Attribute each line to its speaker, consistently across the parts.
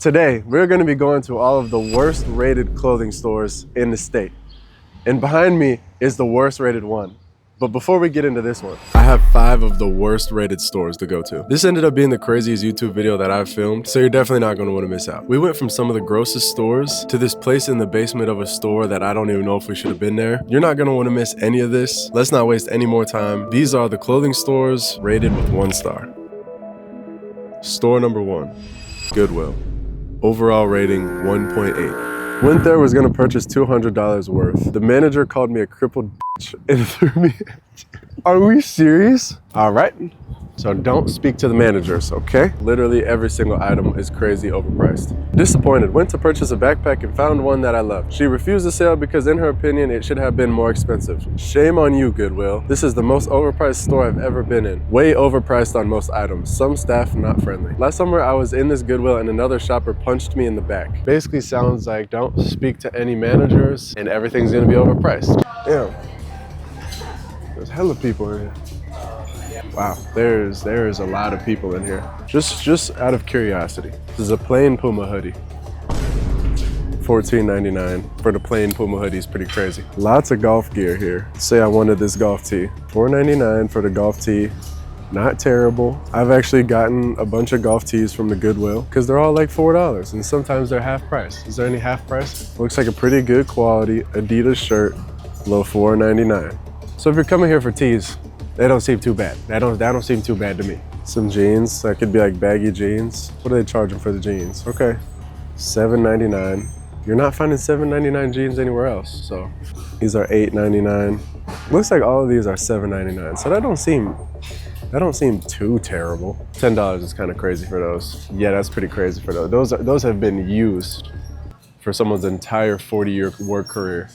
Speaker 1: Today, we're going to be going to all of the worst rated clothing stores in the state. And behind me is the worst rated one. But before we get into this one, I have 5 of the worst rated stores to go to. This ended up being the craziest YouTube video that I've filmed, so you're definitely not going to want to miss out. We went from some of the grossest stores to this place in the basement of a store that I don't even know if we should have been there. You're not going to want to miss any of this. Let's not waste any more time. These are the clothing stores rated with 1 star. Store number 1, Goodwill. Overall rating 1.8. Went there, was gonna purchase $200 worth. The manager called me a crippled bitch and threw me. Are we serious? All right, so don't speak to the managers, okay? Literally every single item is crazy overpriced. Disappointed, went to purchase a backpack and found one that I loved. She refused the sale because in her opinion, it should have been more expensive. Shame on you, Goodwill. This is the most overpriced store I've ever been in. Way overpriced on most items. Some staff not friendly. Last summer, I was in this Goodwill and another shopper punched me in the back. Basically sounds like don't speak to any managers and everything's gonna be overpriced. Damn. There's hella people in here. Wow, there's a lot of people in here. Just out of curiosity, this is a plain Puma hoodie. $14.99 for the plain Puma hoodie is pretty crazy. Lots of golf gear here. Say I wanted this golf tee. $4.99 for the golf tee. Not terrible. I've actually gotten a bunch of golf tees from the Goodwill because they're all like $4 and sometimes they're half price. Is there any half price? Looks like a pretty good quality Adidas shirt, low $4.99. So if you're coming here for tees, they don't seem too bad. That don't seem too bad to me. Some jeans, that could be like baggy jeans. What are they charging for the jeans? Okay, $7.99. You're not finding $7.99 jeans anywhere else. So these are $8.99. Looks like all of these are $7.99. So that don't seem too terrible. $10 is kind of crazy for those. Yeah, that's pretty crazy for those. Those have been used for someone's entire 40-year work career.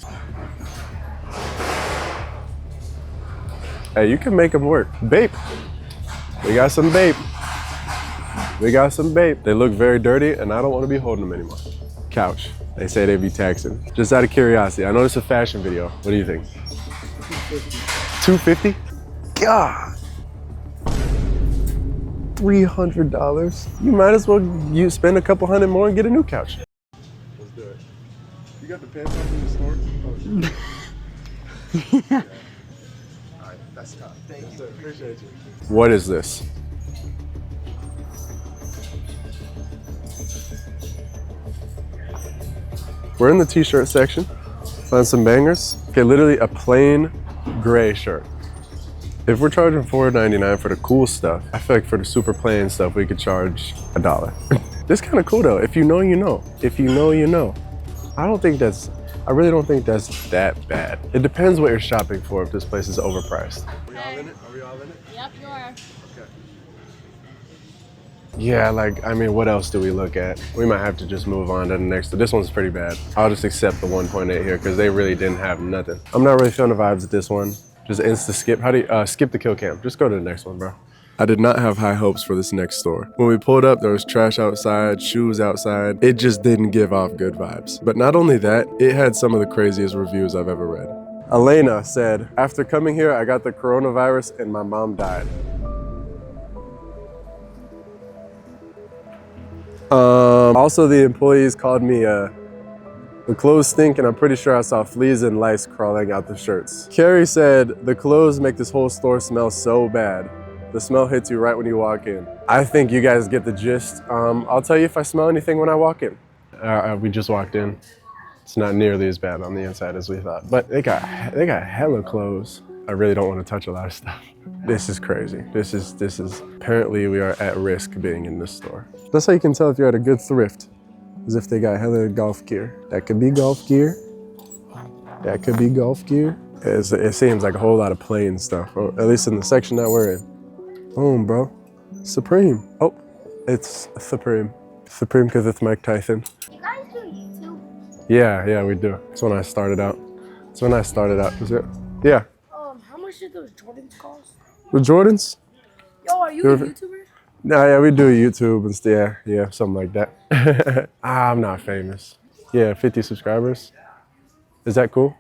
Speaker 1: Hey, you can make them work. Bape. We got some bape. We got some bape. They look very dirty and I don't want to be holding them anymore. Couch. They say they be taxing. Just out of curiosity, I know it's a fashion video. What do you think? $250? God. $300? You might as well spend a couple $100 more and get a new couch. Let's do it. You got the pants off in the store? Oh, yeah. That's tough. Thank you. Appreciate you. What is this? We're in the t-shirt section. Find some bangers. Okay, literally a plain gray shirt. If we're charging $4.99 for the cool stuff, I feel like for the super plain stuff, we could charge $1. This is kind of cool though. If you know, you know. If you know, you know. I really don't think that's that bad. It depends what you're shopping for if this place is overpriced. Are we all in it? Are we all in it?
Speaker 2: Yep, you are.
Speaker 1: Okay. Yeah, I mean, what else do we look at? We might have to just move on to the next. This one's pretty bad. I'll just accept the 1.8 here because they really didn't have nothing. I'm not really feeling the vibes at this one. Just insta skip. How do you, skip the kill cam. Just go to the next one, bro. I did not have high hopes for this next store. When we pulled up, there was trash outside, shoes outside. It just didn't give off good vibes. But not only that, it had some of the craziest reviews I've ever read. Elena said, after coming here, I got the coronavirus and my mom died. Also, the employees called me, the clothes stink and I'm pretty sure I saw fleas and lice crawling out the shirts. Carrie said, the clothes make this whole store smell so bad. The smell hits you right when you walk in. I think you guys get the gist. I'll tell you if I smell anything when I walk in. We just walked in. It's not nearly as bad on the inside as we thought, but they got hella clothes. I really don't want to touch a lot of stuff. This is crazy. This is, apparently we are at risk being in this store. That's how you can tell if you're at a good thrift, is if they got hella golf gear. That could be golf gear. That could be golf gear. It seems like a whole lot of plain stuff, or at least in the section that we're in. Boom, bro. Supreme. Oh, it's Supreme. Supreme because it's Mike Tyson.
Speaker 2: You guys do YouTube?
Speaker 1: Yeah, we do. That's when I started out. Is it? Yeah.
Speaker 2: How much did those Jordans cost?
Speaker 1: The Jordans?
Speaker 2: Yo, are you a YouTuber?
Speaker 1: Nah, yeah, we do YouTube and stuff. Yeah, something like that. I'm not famous. Yeah, 50 subscribers. Is that cool?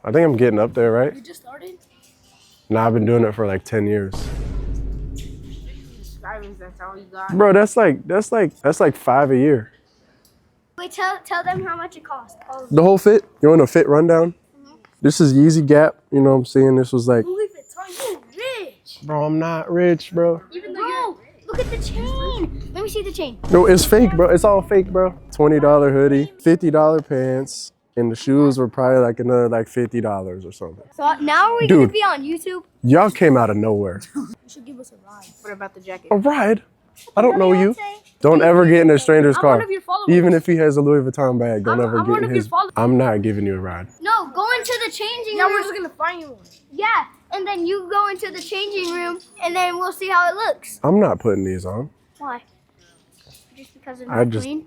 Speaker 1: I think I'm getting up there, right?
Speaker 2: You just started?
Speaker 1: Nah, I've been doing it for like 10 years.
Speaker 2: Subscribers, that's That's all you got.
Speaker 1: Bro, that's like 5 a year.
Speaker 3: Wait, tell them how much it costs.
Speaker 1: The whole fit? You want a fit rundown? This is Yeezy Gap. You know what I'm saying? This was like,
Speaker 2: Louis Vuitton, you rich.
Speaker 1: bro, I'm not rich, bro.
Speaker 2: Even though
Speaker 3: Bro, look at the chain. Let me see the chain.
Speaker 1: No, it's fake, bro. It's all fake, bro. $20 hoodie, $50 pants, and the shoes were probably like another like $50 or something.
Speaker 3: So now are we
Speaker 1: Dude.
Speaker 3: gonna be on YouTube?
Speaker 1: Y'all came out of nowhere.
Speaker 2: you should give us a ride. What about the jacket?
Speaker 1: A ride? I don't know you.
Speaker 3: Beyonce?
Speaker 1: Don't ever get in a stranger's
Speaker 2: I'm
Speaker 1: car.
Speaker 2: one of your followers.
Speaker 1: Even if he has a Louis Vuitton bag, don't ever
Speaker 2: I'm
Speaker 1: get
Speaker 2: one
Speaker 1: in
Speaker 2: of your
Speaker 1: his.
Speaker 2: followers.
Speaker 1: I'm not giving you a ride.
Speaker 3: No, go into the changing
Speaker 2: Yeah,
Speaker 3: room.
Speaker 2: we're just gonna find you one.
Speaker 3: Yeah, and then you go into the changing room, and then we'll see how it looks.
Speaker 1: I'm not putting these on.
Speaker 3: Why? Just because it's
Speaker 1: I
Speaker 3: not
Speaker 1: just-
Speaker 3: clean?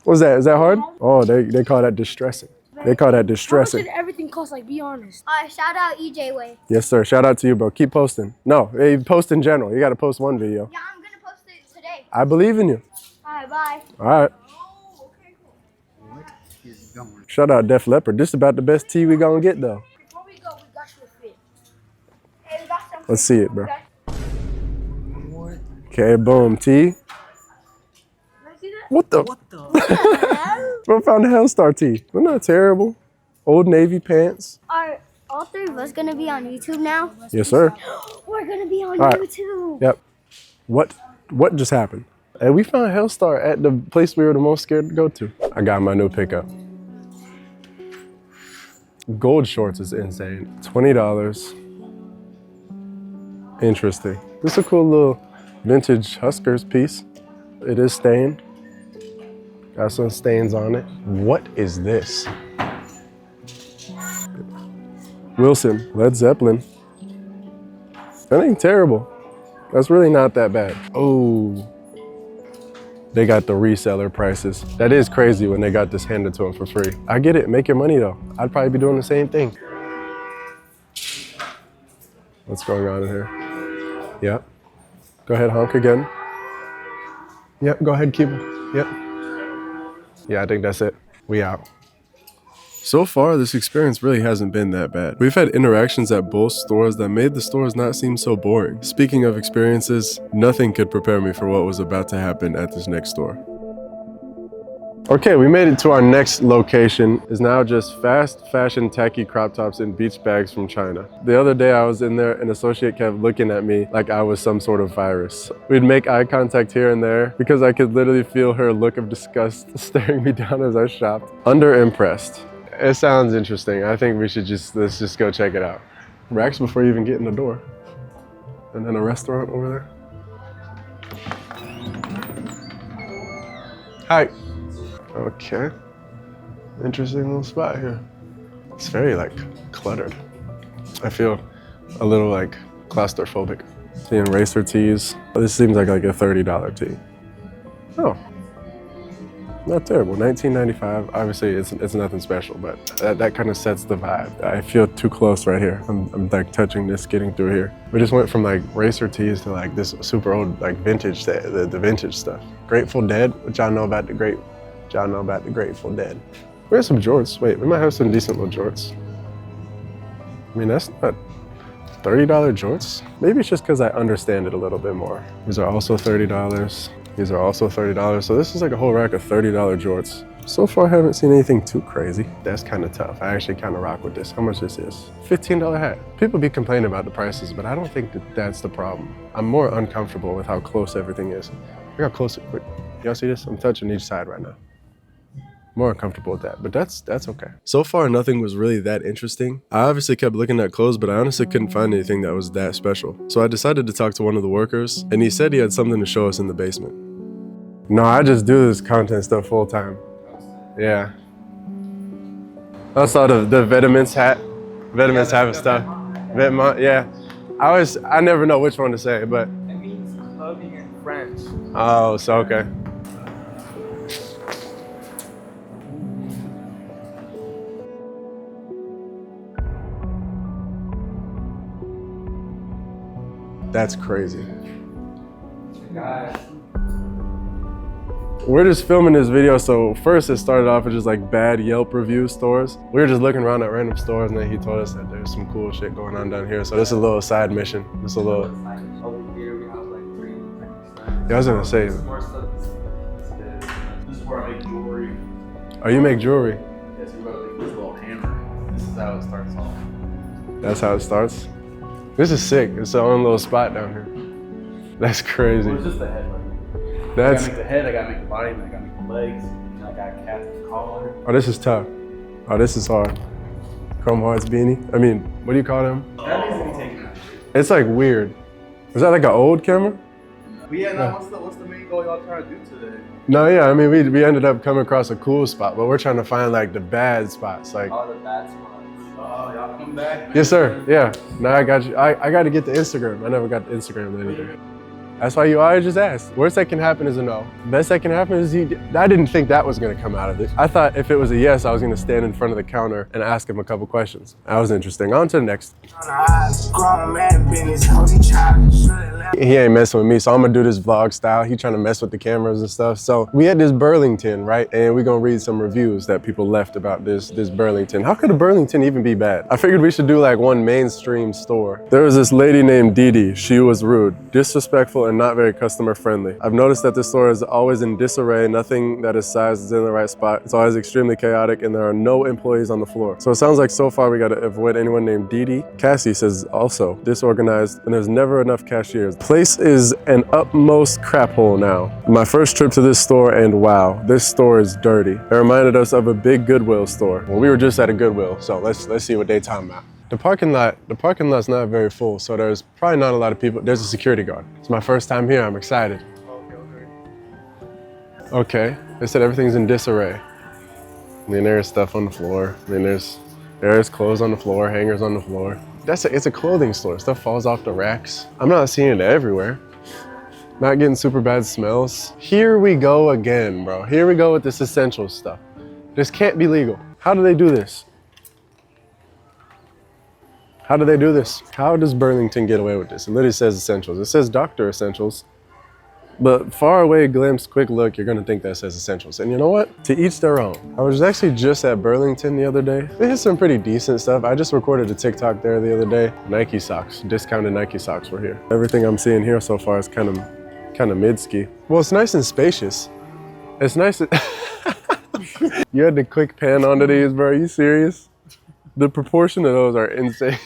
Speaker 1: What's that? Is that hard? Oh, they call that distressing. They call that
Speaker 2: How much
Speaker 1: distressing.
Speaker 2: did everything cost? Like, be honest.
Speaker 3: Alright, shout out EJWAYY.
Speaker 1: Yes, sir. Shout out to you, bro. Keep posting. No, hey, post in general. You got to post one video.
Speaker 3: Yeah, I'm gonna post it today.
Speaker 1: I believe in you.
Speaker 3: Alright, bye.
Speaker 1: All right. Shout out Def Leppard. This is about the best tea we gonna get though.
Speaker 2: Before we go, we got you a fit.
Speaker 3: Hey, we got some.
Speaker 1: Let's see it, bro. Okay, boom. Tea.
Speaker 2: Can I see that?
Speaker 1: What the? Bro, found the Hellstar tee. They're not terrible. Old Navy pants.
Speaker 3: Are all three of us gonna be on YouTube now?
Speaker 1: Yes, sir.
Speaker 3: We're gonna be on
Speaker 1: All right.
Speaker 3: YouTube.
Speaker 1: Yep. What just happened? Hey, we found Hellstar at the place we were the most scared to go to. I got my new pickup. Gold shorts is insane. $20. Interesting. This is a cool little vintage Huskers piece. It is stained. Got some stains on it. What is this? Wilson, Led Zeppelin. That ain't terrible. That's really not that bad. Oh, they got the reseller prices. That is crazy when they got this handed to them for free. I get it, make your money though. I'd probably be doing the same thing. What's going on in here? Yep. Go ahead, honk again. Yep, go ahead, keep it. Yep. Yeah, I think that's it. We out. So far, this experience really hasn't been that bad. We've had interactions at both stores that made the stores not seem so boring. Speaking of experiences, nothing could prepare me for what was about to happen at this next store. Okay, we made it to our next location. It's now just fast fashion tacky crop tops and beach bags from China. The other day I was in there, an associate kept looking at me like I was some sort of virus. We'd make eye contact here and there because I could literally feel her look of disgust staring me down as I shopped. Underimpressed. It sounds interesting. I think we should let's just go check it out. Racks before you even get in the door. And then a restaurant over there. Hi. Okay. Interesting little spot here. It's very like cluttered. I feel a little like claustrophobic. Seeing racer tees. This seems like a $30 tee. Oh. Not terrible, $19.95. Obviously, it's nothing special, but that kind of sets the vibe. I feel too close right here. I'm like touching this, getting through here. We just went from like racer tees to like this super old like vintage, the vintage stuff. Grateful Dead, which y'all know about the Grateful Dead. We have some jorts. Wait, we might have some decent little jorts. I mean, that's not $30 jorts. Maybe it's just because I understand it a little bit more. These are also $30. These are also $30. So this is like a whole rack of $30 jorts. So far, I haven't seen anything too crazy. That's kind of tough. I actually kind of rock with this. How much this is? $15 hat. People be complaining about the prices, but I don't think that's the problem. I'm more uncomfortable with how close everything is. Look how close it is. Y'all see this? I'm touching each side right now. More uncomfortable with that, but that's okay. So far, nothing was really that interesting. I obviously kept looking at clothes, but I honestly couldn't find anything that was that special. So I decided to talk to one of the workers, and he said he had something to show us in the basement. No, I just do this content stuff full time. Yeah. I saw the Vitamins hat. Vitamins have stuff. Vetements, yeah. I never know which one to say, but.
Speaker 4: It means clothing in French.
Speaker 1: Oh, so okay. That's crazy.
Speaker 4: Guys.
Speaker 1: We're just filming this video, so first it started off with just like bad Yelp review stores. We were just looking around at random stores, and then he told us that there's some cool shit going on down here. So this is a little side mission. This is a little.
Speaker 4: Over here we have like 3
Speaker 1: Yeah, I was gonna say.
Speaker 4: More stuff. This is where I make jewelry.
Speaker 1: Oh, you make jewelry?
Speaker 4: Yes, we gotta make this little hammer. This is how it starts off.
Speaker 1: That's how it starts? This is sick. It's our own little spot down here. That's crazy.
Speaker 4: Well, it's just the head. Like,
Speaker 1: That's.
Speaker 4: I gotta make the head, I gotta make the body, and I gotta make the legs. And I gotta cast the collar.
Speaker 1: Oh, this is tough. Oh, this is hard. Chrome Hearts beanie. I mean, what do you call them?
Speaker 4: That needs to be taken out.
Speaker 1: It's like weird. Is that like an old camera?
Speaker 4: But yeah, no, what's the main goal y'all trying to do today?
Speaker 1: No, yeah. I mean, we ended up coming across a cool spot, but we're trying to find like the bad spots. Like.
Speaker 4: All the bad spots. Oh, y'all come back?
Speaker 1: Yes, sir. Yeah. No, I got you. I got to get the Instagram. I never got the Instagram or anything. That's why you always just ask. Worst that can happen is a no. Best that can happen is I didn't think that was gonna come out of it. I thought if it was a yes, I was gonna stand in front of the counter and ask him a couple questions. That was interesting. On to the next. He ain't messing with me, so I'm gonna do this vlog style. He trying to mess with the cameras and stuff. So we had this Burlington, right? And we're gonna read some reviews that people left about this Burlington. How could a Burlington even be bad? I figured we should do like one mainstream store. There was this lady named Dee Dee. She was rude, disrespectful, and not very customer friendly. I've noticed that this store is always in disarray. Nothing that is sized is in the right spot. It's always extremely chaotic and there are no employees on the floor. So it sounds like so far we gotta avoid anyone named Dee Dee. Cassie says also disorganized and there's never enough cashiers. Place is an utmost crap hole now. My first trip to this store and wow, this store is dirty. It reminded us of a big Goodwill store. Well, we were just at a Goodwill, so let's see what they talking about. The parking lot's not very full, so there's probably not a lot of people. There's a security guard. It's my first time here, I'm excited. Okay, they said everything's in disarray. I mean, there's stuff on the floor. I mean, there's clothes on the floor, hangers on the floor. It's a clothing store, stuff falls off the racks. I'm not seeing it everywhere. Not getting super bad smells. Here we go again, bro. Here we go with this essential stuff. This can't be legal. How do they do this? How do they do this? How does Burlington get away with this? It literally says essentials. It says Dr. Essentials, but far away glimpse, quick look, you're gonna think that says essentials. And you know what? To each their own. I was actually just at Burlington the other day. They had some pretty decent stuff. I just recorded a TikTok there the other day. Nike socks, discounted Nike socks were here. Everything I'm seeing here so far is kind of mid-ski. Well, it's nice and spacious. It's nice. You had the quick pan onto these, bro. Are you serious? The proportion of those are insane.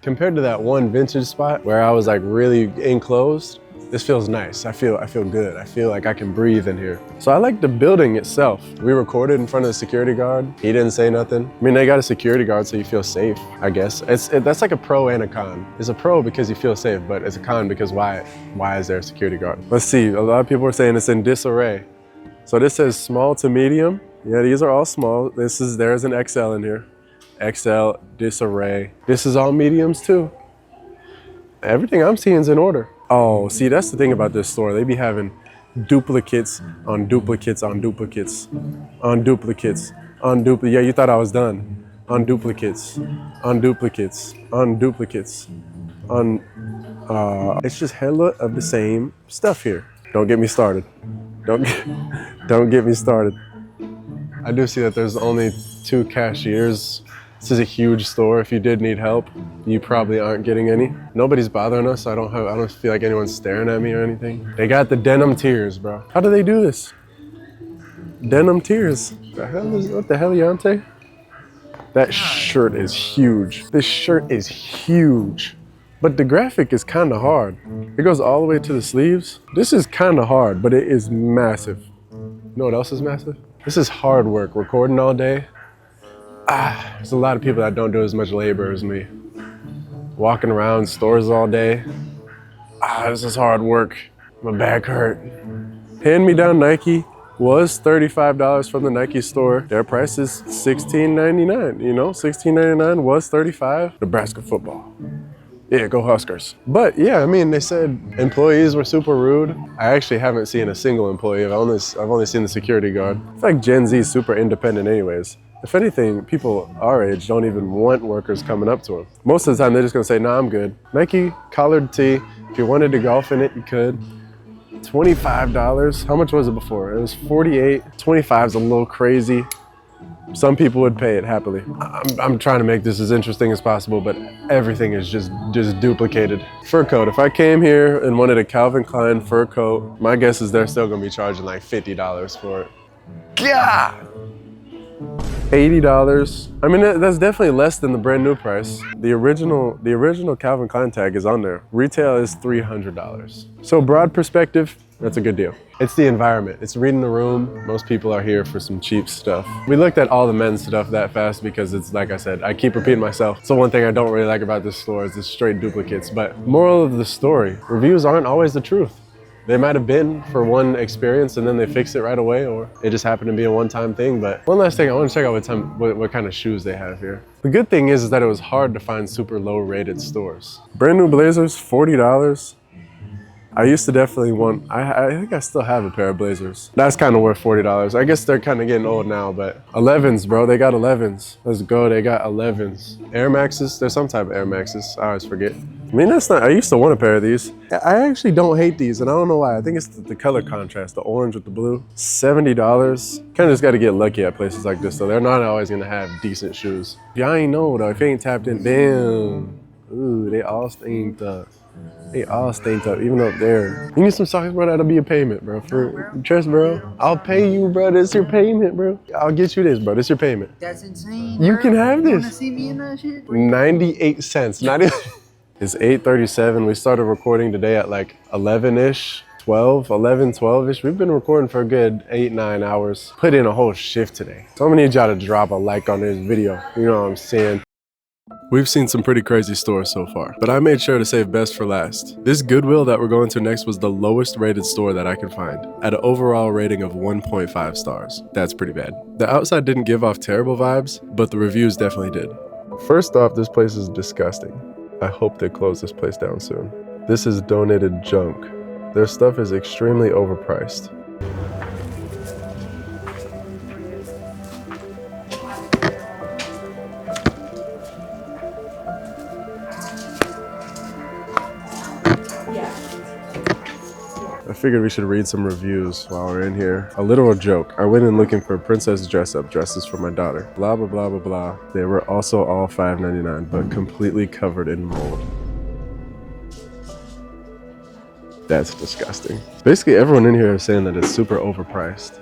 Speaker 1: Compared to that one vintage spot where I was like really enclosed, this feels nice. I feel good. I feel like I can breathe in here. So I like the building itself. We recorded in front of the security guard. He didn't say nothing. I mean, they got a security guard so you feel safe, I guess. That's like a pro and a con. It's a pro because you feel safe, but it's a con because why is there a security guard? Let's see, a lot of people are saying it's in disarray. So this says small to medium. Yeah, these are all small. There's an XL in here. XL, disarray. This is all mediums too. Everything I'm seeing is in order. Oh, see, that's the thing about this store. They be having duplicates on duplicates on duplicates on duplicates on duplicates. Yeah, you thought I was done. On duplicates, on duplicates, on duplicates, on. It's just hella of the same stuff here. Don't get me started. Don't get me started. I do see that there's only 2 cashiers. This is a huge store. If you did need help, you probably aren't getting any. Nobody's bothering us. I don't feel like anyone's staring at me or anything. They got the denim tiers, bro. How do they do this? Denim tiers. What the hell, Yante? That shirt is huge. This shirt is huge. But the graphic is kind of hard. It goes all the way to the sleeves. This is kind of hard, but it is massive. You know what else is massive? This is hard work, recording all day. There's a lot of people that don't do as much labor as me. Walking around stores all day. This is hard work. My back hurt. Hand-me-down Nike was $35 from the Nike store. Their price is $16.99, you know? $16.99 was $35. Nebraska football. Yeah, go Huskers. But yeah, I mean, they said employees were super rude. I actually haven't seen a single employee. I've only seen the security guard. I feel like Gen Z is super independent anyways. If anything, people our age don't even want workers coming up to them. Most of the time, they're just gonna say, nah, I'm good. Nike collared tee. If you wanted to golf in it, you could. $25. How much was it before? It was $48. $25 is a little crazy. Some people would pay it happily. I'm trying to make this as interesting as possible, but everything is just duplicated. Fur coat. If I came here and wanted a Calvin Klein fur coat, my guess is they're still gonna be charging like $50 for it. God! $80. I mean, that's definitely less than the brand new price. The original Calvin Klein tag is on there. Retail is $300. So broad perspective, that's a good deal. It's the environment. It's reading the room. Most people are here for some cheap stuff. We looked at all the men's stuff that fast because it's, like I said, I keep repeating myself. So one thing I don't really like about this store is it's straight duplicates. But moral of the story, reviews aren't always the truth. They might have been for one experience and then they fix it right away, or it just happened to be a one-time thing. But one last thing, I want to check out what kind of shoes they have here. The good thing is that it was hard to find super low rated stores. Brand new blazers, $40. I used to definitely want, I think I still have a pair of blazers. That's kind of worth $40. I guess they're kind of getting old now, but 11s, bro, they got 11s. Let's go, they got 11s. Air Maxes, there's some type of Air Maxes, I always forget. I mean, that's not, I used to want a pair of these. I actually don't hate these, and I don't know why. I think it's the color contrast, the orange with the blue. $70. Kind of just got to get lucky at places like this, though. They're not always going to have decent shoes. Y'all ain't know, though. If you ain't tapped in, damn. Ooh, they all stained up. They all stained up, even up there. You need some socks, bro? That'll be a payment, bro. Trust, bro. I'll pay you, bro. This your payment, bro. I'll get you this, bro. This your payment.
Speaker 5: That's insane.
Speaker 1: You can have
Speaker 5: You wanna
Speaker 1: this.
Speaker 5: see me in that shit?
Speaker 1: 98 cents. Not even. It's 8:37. We started recording today at like 11-ish. 12-ish. We've been recording for a good 8-9 hours. Put in a whole shift today. So I'm gonna need y'all to drop a like on this video. You know what I'm saying? We've seen some pretty crazy stores so far, but I made sure to save best for last. This Goodwill that we're going to next was the lowest rated store that I could find, at an overall rating of 1.5 stars. That's pretty bad. The outside didn't give off terrible vibes, but the reviews definitely did. First off, this place is disgusting. I hope they close this place down soon. This is donated junk. Their stuff is extremely overpriced. I figured we should read some reviews while we're in here. A literal joke. I went in looking for princess dress-up dresses for my daughter. Blah, blah, blah, blah, blah. They were also all $5.99, but completely covered in mold. That's disgusting. Basically, everyone in here is saying that it's super overpriced.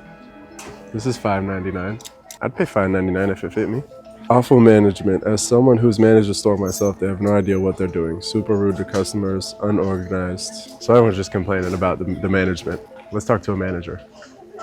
Speaker 1: This is $5.99. I'd pay $5.99 if it fit me. Awful management. As someone who's managed a store myself, they have no idea what they're doing. Super rude to customers, unorganized. So everyone's just complaining about the management. Let's talk to a manager.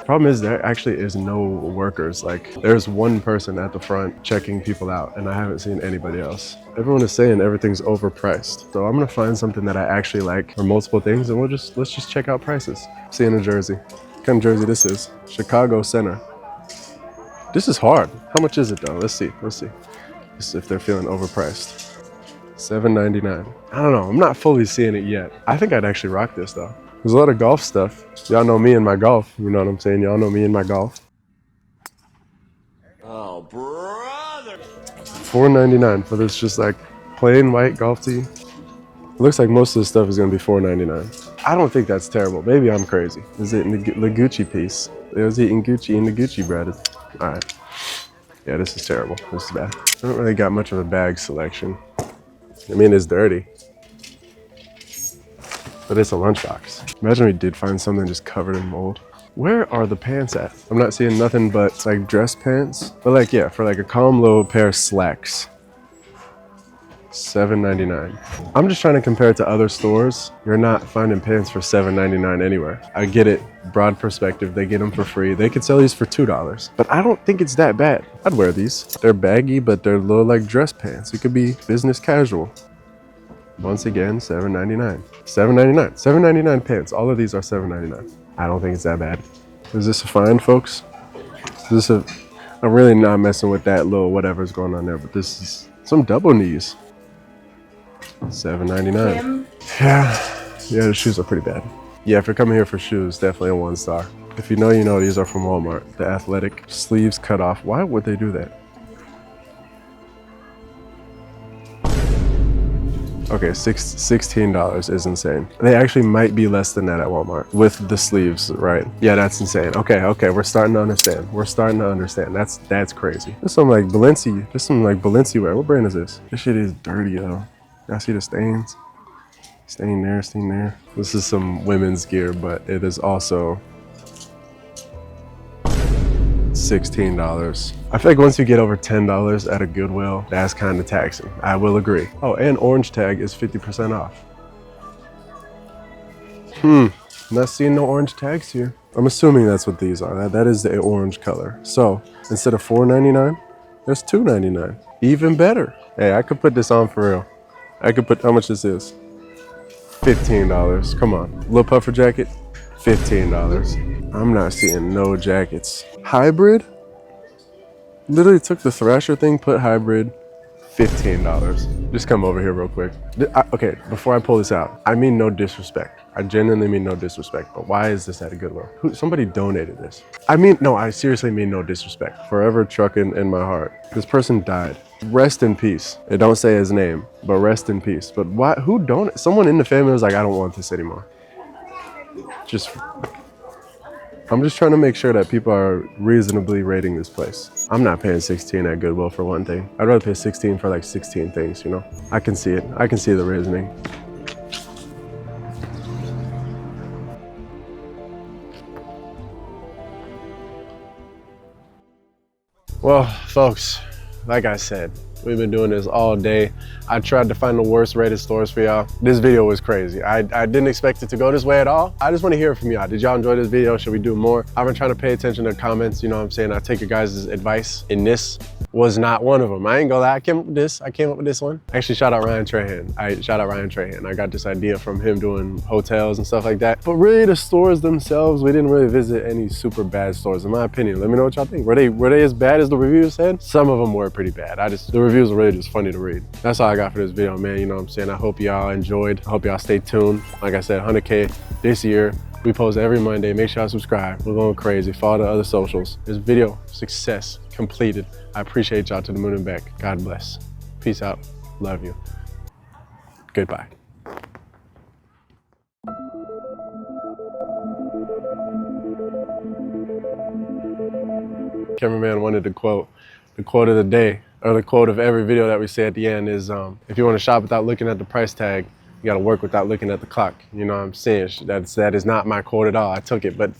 Speaker 1: Problem is, there actually is no workers. Like, there's one person at the front checking people out, and I haven't seen anybody else. Everyone is saying everything's overpriced. So I'm gonna find something that I actually like, or multiple things, and let's just check out prices. See in a jersey. What kind of jersey this is? Chicago Center. This is hard. How much is it though? Let's see. Let's see if they're feeling overpriced. $7.99. I don't know. I'm not fully seeing it yet. I think I'd actually rock this though. There's a lot of golf stuff. Y'all know me and my golf. You know what I'm saying? Y'all know me and my golf.
Speaker 6: Oh, brother!
Speaker 1: $4.99 for this just like plain white golf tee. It looks like most of the stuff is gonna be $4.99. I don't think that's terrible. Maybe I'm crazy. Is it in the Gucci piece? It was eating Gucci in the Gucci bread. All right. Yeah, this is terrible. This is bad. I don't really got much of a bag selection. I mean, it's dirty, but it's a lunchbox. Imagine we did find something just covered in mold. Where are the pants at? I'm not seeing nothing but like dress pants. But like, yeah, for like a calm low pair of slacks. $7.99. I'm just trying to compare it to other stores. You're not finding pants for $7.99 anywhere. I get it, broad perspective, they get them for free. They could sell these for $2, but I don't think it's that bad. I'd wear these. They're baggy, but they're little like dress pants. It could be business casual. Once again, $7.99. $7.99. $7.99 pants. All of these are $7.99. I don't think it's that bad. Is this a fine, folks? Is this I'm really not messing with that little whatever's going on there, but this is some double knees. $7.99. Yeah, the shoes are pretty bad. Yeah, if you're coming here for shoes, definitely a 1 star. If you know, you know, these are from Walmart. The athletic sleeves cut off. Why would they do that? Okay, $16 is insane. They actually might be less than that at Walmart with the sleeves, right? Yeah, that's insane. Okay, we're starting to understand. We're starting to understand. That's crazy. There's some like Balenci. There's some like Balenci wear. What brand is this? This shit is dirty though. Y'all see the stains? Stain there, stain there. This is some women's gear, but it is also $16. I feel like once you get over $10 at a Goodwill, that's kind of taxing. I will agree. Oh, and orange tag is 50% off. Not seeing no orange tags here. I'm assuming that's what these are. That is the orange color. So instead of $4.99, there's $2.99. Even better. Hey, I could put this on for real. I could put, how much this is? $15. Come on. Little puffer jacket, $15. I'm not seeing no jackets. Hybrid? Literally took the Thrasher thing, put hybrid, $15. Just come over here real quick. Okay, before I pull this out, I mean no disrespect. I genuinely mean no disrespect, but why is this at a Goodwill? Somebody donated this. I mean, no, I seriously mean no disrespect. Forever trucking in my heart. This person died. Rest in peace. They don't say his name, but rest in peace. But why, who donated? Someone in the family was like, I don't want this anymore. I'm just trying to make sure that people are reasonably rating this place. I'm not paying 16 at Goodwill for one thing. I'd rather pay 16 for like 16 things, you know? I can see it. I can see the reasoning. Well, folks, like I said, we've been doing this all day. I tried to find the worst rated stores for y'all. This video was crazy. I didn't expect it to go this way at all. I just want to hear from y'all. Did y'all enjoy this video? Should we do more? I've been trying to pay attention to comments, you know what I'm saying? I take your guys' advice, and this was not one of them. I ain't gonna lie, I came up with this one. Actually, shout out Ryan Trahan. I got this idea from him doing hotels and stuff like that. But really the stores themselves, we didn't really visit any super bad stores in my opinion. Let me know what y'all think. Were they as bad as the reviews said? Some of them were pretty bad. The reviews were really just funny to read. That's all I got for this video, man. You know what I'm saying? I hope y'all enjoyed. I hope y'all stay tuned. Like I said, 100K this year. We post every Monday. Make sure y'all subscribe. We're going crazy. Follow the other socials. This video, success, completed. I appreciate y'all to the moon and back. God bless. Peace out. Love you. Goodbye. Cameraman wanted to quote. The quote of the day, or the quote of every video that we say at the end is, if you want to shop without looking at the price tag, you got to work without looking at the clock. You know what I'm saying? That is not my quote at all. I took it, but